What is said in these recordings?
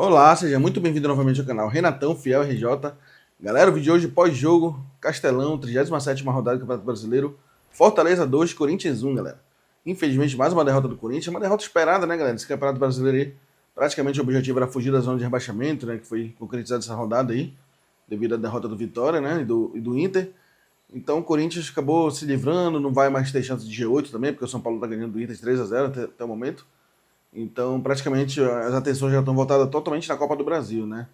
Olá, seja muito bem-vindo novamente ao canal Renatão Fiel RJ. Galera, o vídeo de hoje pós-jogo, Castelão, 37ª rodada do Campeonato Brasileiro, Fortaleza 2, Corinthians 1, galera. Infelizmente, mais uma derrota do Corinthians, uma derrota esperada, né, galera? Esse Campeonato Brasileiro aí, praticamente o objetivo era fugir da zona de rebaixamento, né, que foi concretizado essa rodada aí, devido à derrota do Vitória, né, e do Inter. Então o Corinthians acabou se livrando, não vai mais ter chance de G8 também, porque o São Paulo tá ganhando do Inter de 3-0 até o momento. Então, praticamente, as atenções já estão voltadas totalmente na Copa do Brasil, né?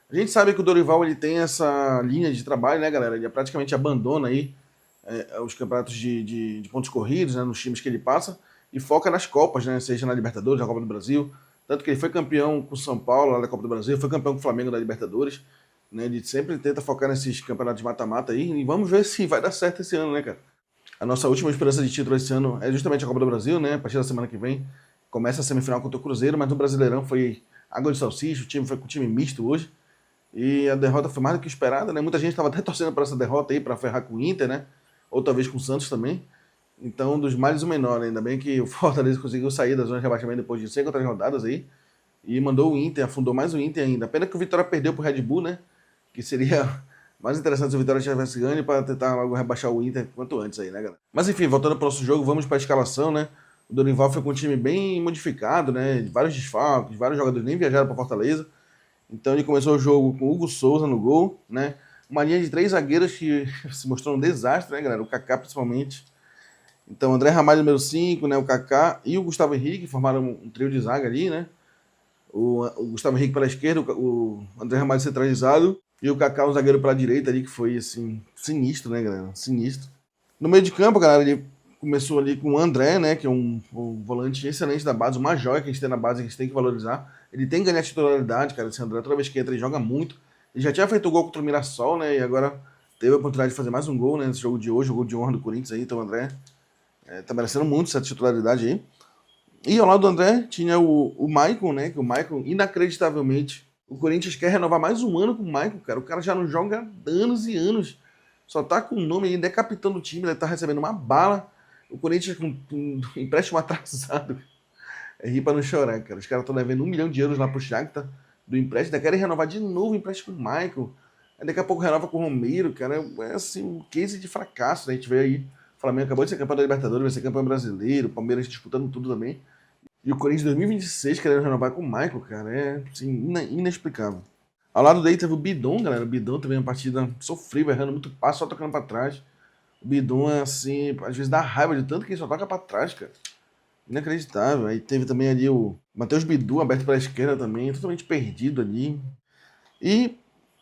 A gente sabe que o Dorival ele tem essa linha de trabalho, né, galera? Ele praticamente abandona aí os campeonatos de pontos corridos, né, nos times que ele passa, e foca nas Copas, né? Seja na Libertadores, na Copa do Brasil. Tanto que ele foi campeão com o São Paulo lá na Copa do Brasil, foi campeão com o Flamengo da Libertadores, né? Ele sempre tenta focar nesses campeonatos de mata-mata aí, e vamos ver se vai dar certo esse ano, né, cara? A nossa última esperança de título esse ano é justamente a Copa do Brasil, né? A partir da semana que vem começa a semifinal contra o Cruzeiro, mas no Brasileirão foi água de salsicha, o time foi com o time misto hoje. E a derrota foi mais do que esperada, né? Muita gente estava até torcendo para essa derrota aí, para ferrar com o Inter, né? Ou talvez com o Santos também. Então, dos males o menor, né? Ainda bem que o Fortaleza conseguiu sair da zona de rebaixamento depois de 100 outras rodadas aí. E mandou o Inter, afundou mais o Inter ainda. Pena que o Vitória perdeu pro Red Bull, né? Que seria mais interessante se o Vitória tivesse ganho para tentar logo rebaixar o Inter quanto antes aí, né, galera? Mas enfim, voltando para o nosso jogo, vamos para a escalação, né? O Dorival foi com um time bem modificado, né? Vários desfalques, vários jogadores nem viajaram para Fortaleza. Então ele começou o jogo com o Hugo Souza no gol, né? Uma linha de 3 zagueiros que se mostrou um desastre, né, galera? O Kaká principalmente. Então André Ramalho número 5, né? O Kaká e o Gustavo Henrique formaram um trio de zaga ali, né? O Gustavo Henrique pela esquerda, o André Ramalho centralizado e o Kaká, um zagueiro pela direita ali, que foi, assim, sinistro, né, galera? Sinistro. No meio de campo, galera, ele começou ali com o André, né, que é um volante excelente da base, uma joia que a gente tem na base, que a gente tem que valorizar. Ele tem que ganhar titularidade, cara, esse André, toda vez que entra ele joga muito. Ele já tinha feito o gol contra o Mirassol, né, e agora teve a oportunidade de fazer mais um gol, né, nesse jogo de hoje, o gol de honra do Corinthians aí, então o André tá merecendo muito essa titularidade aí. E ao lado do André tinha o Maicon, né, que o Maicon, inacreditavelmente, o Corinthians quer renovar mais um ano com o Maicon, cara, o cara já não joga há anos e anos. Só tá com o nome ainda, é capitão do time, ele tá recebendo uma bala. O Corinthians com um empréstimo atrasado. É rir pra não chorar, cara. Os caras estão devendo 1 milhão de euros lá pro Shakhtar do empréstimo. Ainda querem renovar de novo o empréstimo com o Michael. Aí daqui a pouco renova com o Romero, cara. É assim, um case de fracasso, né? A gente vê aí. O Flamengo acabou de ser campeão da Libertadores, vai ser campeão brasileiro. O Palmeiras disputando tudo também. E o Corinthians 2026 querendo renovar com o Michael, cara. É assim, inexplicável. Ao lado dele teve o Bidon, galera. O Bidon também é uma partida sofrível, errando muito passo, só tocando pra trás. O Bidon é assim, às vezes dá raiva de tanto que ele só toca pra trás, cara. Inacreditável. Aí teve também ali o Matheus Bidu aberto pela esquerda também, totalmente perdido ali. E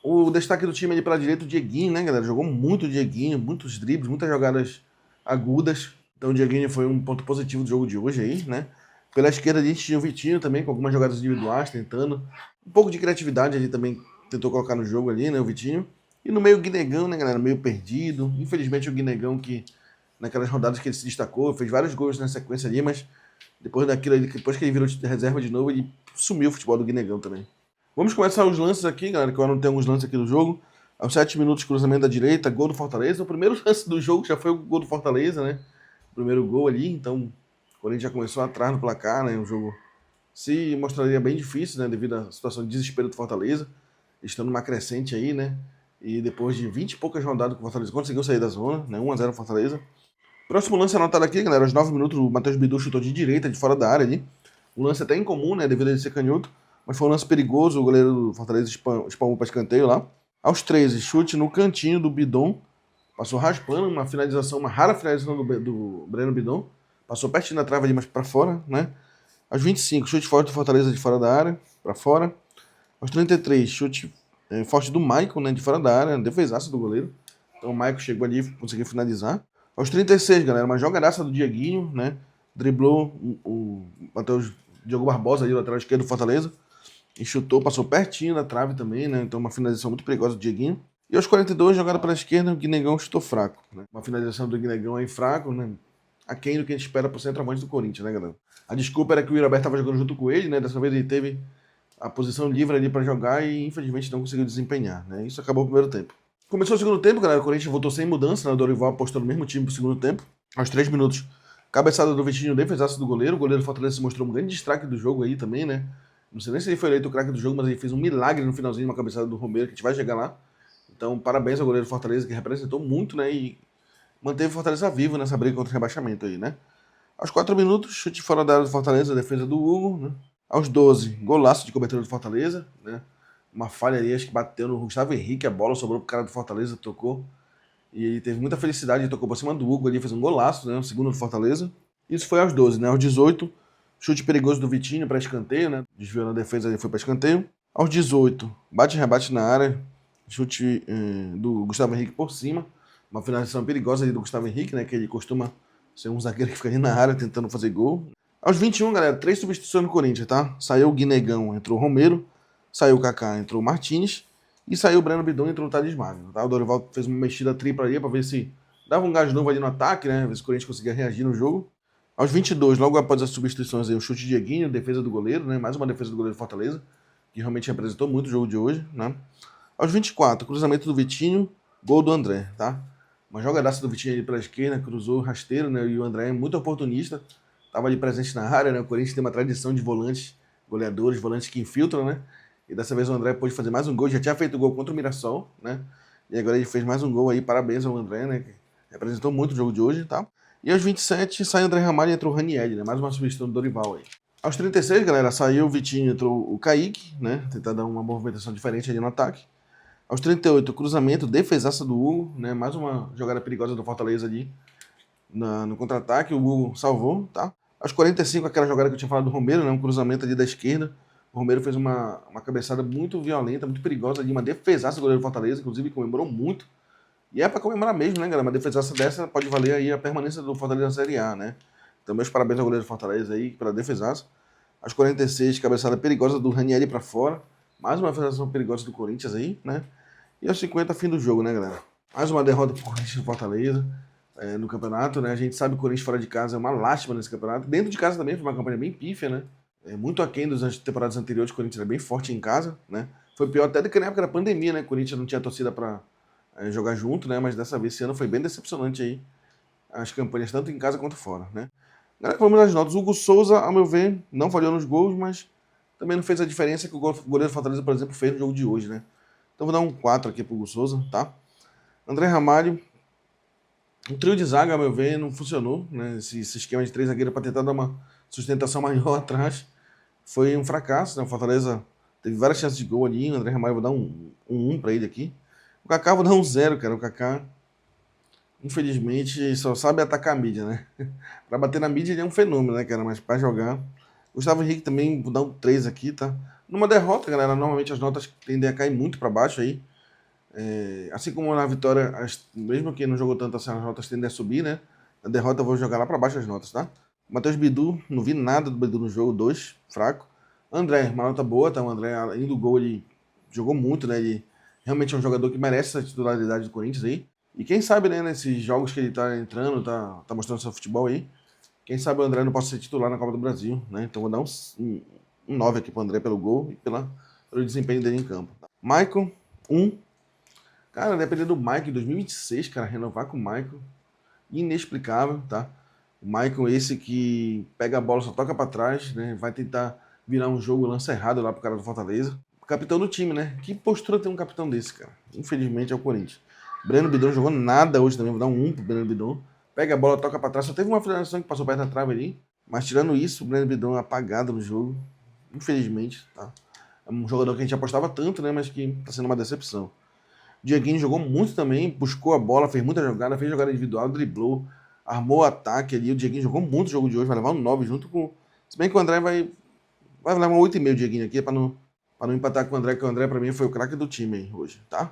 o destaque do time ali pela direita, o Dieguinho, né, galera? Jogou muito o Dieguinho, muitos dribles, muitas jogadas agudas. Então o Dieguinho foi um ponto positivo do jogo de hoje aí, né? Pela esquerda a gente tinha o Vitinho também, com algumas jogadas individuais, tentando. Um pouco de criatividade ali também tentou colocar no jogo ali, né, o Vitinho. E no meio o Guinegão, né, galera? Meio perdido. Infelizmente o Guinegão que naquelas rodadas que ele se destacou, fez vários gols na sequência ali, mas depois daquilo, depois que ele virou reserva de novo, ele sumiu o futebol do Guinegão também. Vamos começar os lances aqui, galera, que eu não tenho alguns lances aqui do jogo. Aos 7 minutos, cruzamento da direita, gol do Fortaleza. O primeiro lance do jogo já foi o gol do Fortaleza, né? O primeiro gol ali, então o Corinthians já começou atrás no placar, né? O jogo se mostraria bem difícil, né? Devido à situação de desespero do Fortaleza, estando numa crescente aí, né? E depois de 20 e poucas rodadas que o Fortaleza conseguiu sair da zona, né? 1-0 Fortaleza. Próximo lance anotado aqui, galera, aos 9 minutos, o Matheus Bidu chutou de direita, de fora da área ali. Um lance até incomum, né, devido a ele ser canhoto, mas foi um lance perigoso, o goleiro do Fortaleza espalmou para escanteio lá. Aos 13, chute no cantinho do Bidon, passou raspando, uma finalização, uma rara finalização do Breno Bidon, passou pertinho da trave ali, mas para fora, né. Aos 25, chute forte do Fortaleza de fora da área, para fora. Aos 33, chute forte do Maicon, né, de fora da área, defesaça do goleiro. Então o Maicon chegou ali e conseguiu finalizar. Aos 36, galera, uma jogadaça do Dieguinho, né? Driblou o Matheus Diogo Barbosa ali, lateral esquerdo do Fortaleza. E chutou, passou pertinho da trave também, né? Então uma finalização muito perigosa do Dieguinho. E aos 42, jogada pela esquerda, o Guinegão chutou fraco, né? Uma finalização do Guinegão aí fraco, né? Aquém do que a gente espera pro centroavante do Corinthians, né, galera? A desculpa era que o Iroberto estava jogando junto com ele, né? Dessa vez ele teve a posição livre ali para jogar e infelizmente não conseguiu desempenhar, né? Isso acabou o primeiro tempo. Começou o segundo tempo, galera. O Corinthians voltou sem mudança, né? O Dorival apostou no mesmo time pro segundo tempo. Aos 3 minutos, cabeçada do Vitinho, defesaço do goleiro. O goleiro do Fortaleza se mostrou um grande destaque do jogo aí também, né? Não sei nem se ele foi eleito o craque do jogo, mas ele fez um milagre no finalzinho, uma cabeçada do Romero, que a gente vai chegar lá. Então, parabéns ao goleiro do Fortaleza, que representou muito, né? E manteve o Fortaleza vivo nessa briga contra o rebaixamento aí, né? Aos 4 minutos, chute fora da área do Fortaleza, defesa do Hugo, né? Aos 12, golaço de cobertura do Fortaleza, né? Uma falha ali, acho que bateu no Gustavo Henrique, a bola sobrou pro cara do Fortaleza, tocou. E ele teve muita felicidade, ele tocou por cima do Hugo ali, fez um golaço, né? O segundo do Fortaleza. Isso foi aos 12, né? Aos 18, chute perigoso do Vitinho para escanteio, né? Desviou na defesa, ele foi para escanteio. Aos 18, bate e rebate na área, chute do Gustavo Henrique por cima. Uma finalização perigosa ali do Gustavo Henrique, né? Que ele costuma ser um zagueiro que fica ali na área tentando fazer gol. Aos 21, galera, 3 substituições no Corinthians, tá? Saiu o Guinegão, entrou o Romero. Saiu o Kaká, entrou o Martínez. E saiu o Breno Bidon, entrou o Thales Magno, tá? O Dorival fez uma mexida tripla ali pra ver se dava um gás novo ali no ataque, né? Ver se o Corinthians conseguia reagir no jogo. Aos 22, logo após as substituições aí, o chute de Dieguinho, defesa do goleiro, né? Mais uma defesa do goleiro do Fortaleza, que realmente representou muito o jogo de hoje, né? Aos 24, cruzamento do Vitinho, gol do André, tá? Uma jogadaça do Vitinho ali pela esquerda, cruzou rasteiro, né? E o André é muito oportunista, tava ali presente na área, né? O Corinthians tem uma tradição de volantes, goleadores, volantes que infiltram, né? E dessa vez o André pôde fazer mais um gol, já tinha feito gol contra o Mirassol, né? E agora ele fez mais um gol aí, parabéns ao André, né? Que representou muito o jogo de hoje, tá? E aos 27 sai o André Ramalho e entrou o Ranieri, né? Mais uma substituição do Dorival aí. Aos 36, galera, saiu o Vitinho e entrou o Kaique, né? Tentar dar uma movimentação diferente ali no ataque. Aos 38, cruzamento, defesaça do Hugo, né? Mais uma jogada perigosa do Fortaleza ali no contra-ataque. O Hugo salvou, tá? Aos 45, aquela jogada que eu tinha falado do Romero, né? Um cruzamento ali da esquerda. O Romero fez uma cabeçada muito violenta, muito perigosa ali, uma defesaça do goleiro do Fortaleza, inclusive comemorou muito. E é para comemorar mesmo, né, galera? Uma defesaça dessa pode valer aí a permanência do Fortaleza na Série A, né? Então, meus parabéns ao goleiro do Fortaleza aí pela defesaça. Aos 46, cabeçada perigosa do Ranieri para fora. Mais uma defesação perigosa do Corinthians aí, né? E aos 50, fim do jogo, né, galera? Mais uma derrota pro Corinthians do Fortaleza no campeonato, né? A gente sabe que o Corinthians fora de casa é uma lástima nesse campeonato. Dentro de casa também foi uma campanha bem pífia, né? Muito aquém das temporadas anteriores, o Corinthians era bem forte em casa, né? Foi pior até do que na época da pandemia, né? O Corinthians não tinha torcida para jogar junto, né? Mas dessa vez, esse ano foi bem decepcionante aí, as campanhas tanto em casa quanto fora, né? Galera, vamos às notas. O Hugo Souza, ao meu ver, não falhou nos gols, mas também não fez a diferença que o goleiro do Fortaleza, por exemplo, fez no jogo de hoje, né? Então vou dar um 4 aqui pro Hugo Souza, tá? André Ramalho, o trio de zaga, ao meu ver, não funcionou, né? Esse esquema de 3 zagueiros para tentar dar uma sustentação maior atrás foi um fracasso, né? O Fortaleza teve várias chances de gol ali. O André Ramalho, vou dar um 1 para ele aqui. O Kaká, vou dar um 0, cara. O Kaká, infelizmente, só sabe atacar a mídia, né? Para bater na mídia ele é um fenômeno, né, cara? Mas para jogar. Gustavo Henrique também, vou dar um 3 aqui, tá? Numa derrota, galera, normalmente as notas tendem a cair muito para baixo aí. Assim como na vitória, mesmo que não jogou tanto assim, as notas tendem a subir, né? Na derrota eu vou jogar lá para baixo as notas, tá? Matheus Bidu, não vi nada do Bidu no jogo, 2, fraco. André, uma nota boa, tá? O André, além do gol, ele jogou muito, né? Ele realmente é um jogador que merece essa titularidade do Corinthians aí. E quem sabe, né, nesses jogos que ele tá entrando, tá mostrando seu futebol aí, quem sabe o André não possa ser titular na Copa do Brasil, né? Então vou dar um 9 aqui pro André pelo gol e pelo desempenho dele em campo. Tá? Michael, 1. Cara, dependendo do Michael, em 2026, cara, renovar com o Michael, inexplicável, tá? O Michael, esse que pega a bola, só toca pra trás, né? Vai tentar virar um jogo, lança errado lá pro cara do Fortaleza. Capitão do time, né? Que postura tem um capitão desse, cara? Infelizmente é o Corinthians. Breno Bidon jogou nada hoje também, vou dar um 1 pro Breno Bidon. Pega a bola, toca pra trás, só teve uma finalização que passou perto da trave ali. Mas tirando isso, o Breno Bidon é apagado no jogo. Infelizmente, tá? É um jogador que a gente apostava tanto, né? Mas que tá sendo uma decepção. O Dieguinho jogou muito também, buscou a bola, fez muita jogada, fez jogada individual, driblou, armou o ataque ali. O Dieguinho jogou muito o jogo de hoje, vai levar um 9 junto com. Se bem que o André vai levar um 8,5 o Dieguinho aqui, pra não empatar com o André, que o André pra mim foi o craque do time aí hoje, tá?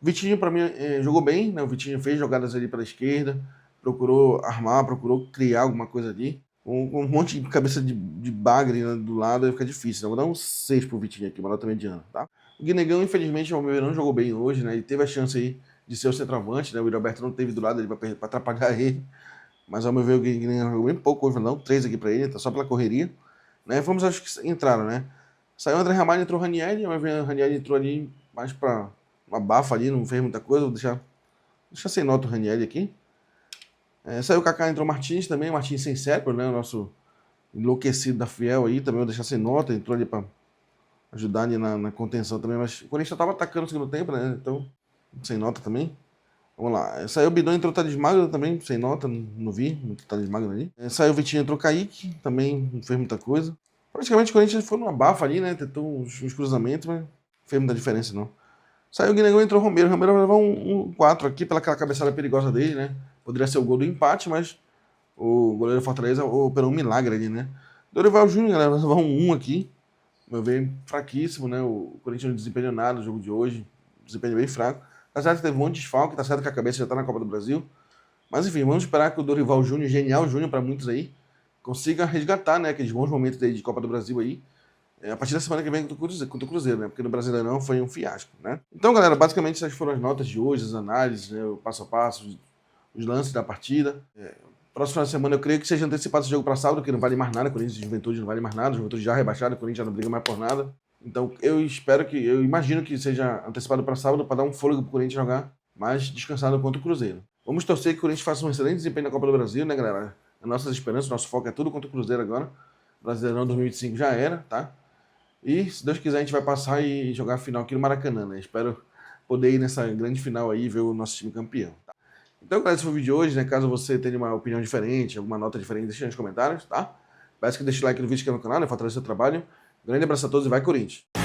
O Vitinho pra mim jogou bem, né? O Vitinho fez jogadas ali pela esquerda, procurou armar, procurou criar alguma coisa ali. Com um monte de cabeça de bagre, né, do lado, aí fica difícil. Né? Vou dar um 6 pro Vitinho aqui, uma nota mediana, tá? O Guinegão, infelizmente, o meu não jogou bem hoje, né? Ele teve a chance aí de ser o centroavante, né? O Roberto não teve do lado ele pra atrapalhar ele. Mas ao meu ver, o Guinegão jogou bem pouco hoje, vou dar um 3 aqui pra ele, tá só pela correria. Né? Vamos aos que entraram, né? Saiu o André Ramalho, entrou o Ranieri, ao meu ver, o Ranieri entrou ali mais pra uma bafa ali, não fez muita coisa, vou deixar sem nota o Ranieri aqui. Saiu o Kaká, entrou o Martins também, Martins sem cérebro, né? O nosso enlouquecido da Fiel aí, também vou deixar sem nota, entrou ali pra ajudar ali na contenção também, mas o Corinthians estava atacando no segundo tempo, né? Então, sem nota também. Vamos lá. Saiu o Bidon, entrou o Thales Magno também, sem nota, não vi muito Thales Magno ali. Saiu o Vitinho, entrou o Kaique, também não fez muita coisa. Praticamente o Corinthians foi numa bafa ali, né? Tentou uns cruzamentos, mas não fez muita diferença não. Saiu o Guinegão, entrou o Romero. O Romero vai levar um 4 aqui pela aquela cabeçada perigosa dele, né? Poderia ser o gol do empate, mas o goleiro Fortaleza operou um milagre ali, né? Dorival Júnior, galera, vai levar um 1 aqui. Meu ver, fraquíssimo, né? O Corinthians não desempenhou nada no jogo de hoje. Desempenho bem fraco. Tá certo que teve um monte de desfalque, tá certo que a cabeça já tá na Copa do Brasil. Mas enfim, vamos esperar que o Dorival Júnior, genial Júnior para muitos aí, consiga resgatar, né? Aqueles bons momentos aí de Copa do Brasil aí. A partir da semana que vem contra o Cruzeiro, né? Porque no Brasileirão foi um fiasco, né? Então, galera, basicamente essas foram as notas de hoje, as análises, né? O passo a passo, os lances da partida. Próxima semana eu creio que seja antecipado esse jogo para sábado, que não vale mais nada, Corinthians e Juventude não vale mais nada, Juventude já rebaixado, Corinthians já não briga mais por nada. Então eu imagino que seja antecipado para sábado para dar um fôlego pro Corinthians jogar mais descansado contra o Cruzeiro. Vamos torcer que o Corinthians faça um excelente desempenho na Copa do Brasil, né, galera? As nossas esperanças, nosso foco é tudo contra o Cruzeiro agora. Brasileirão 2025 já era, tá? E se Deus quiser a gente vai passar e jogar a final aqui no Maracanã, né? Espero poder ir nessa grande final aí e ver o nosso time campeão. Tá? Então, galera, esse foi o vídeo de hoje, né? Caso você tenha uma opinião diferente, alguma nota diferente, deixa aí nos comentários, tá? Peço que deixe o like no vídeo aqui no canal, né? Fortaleça o seu trabalho. Grande abraço a todos e vai Corinthians!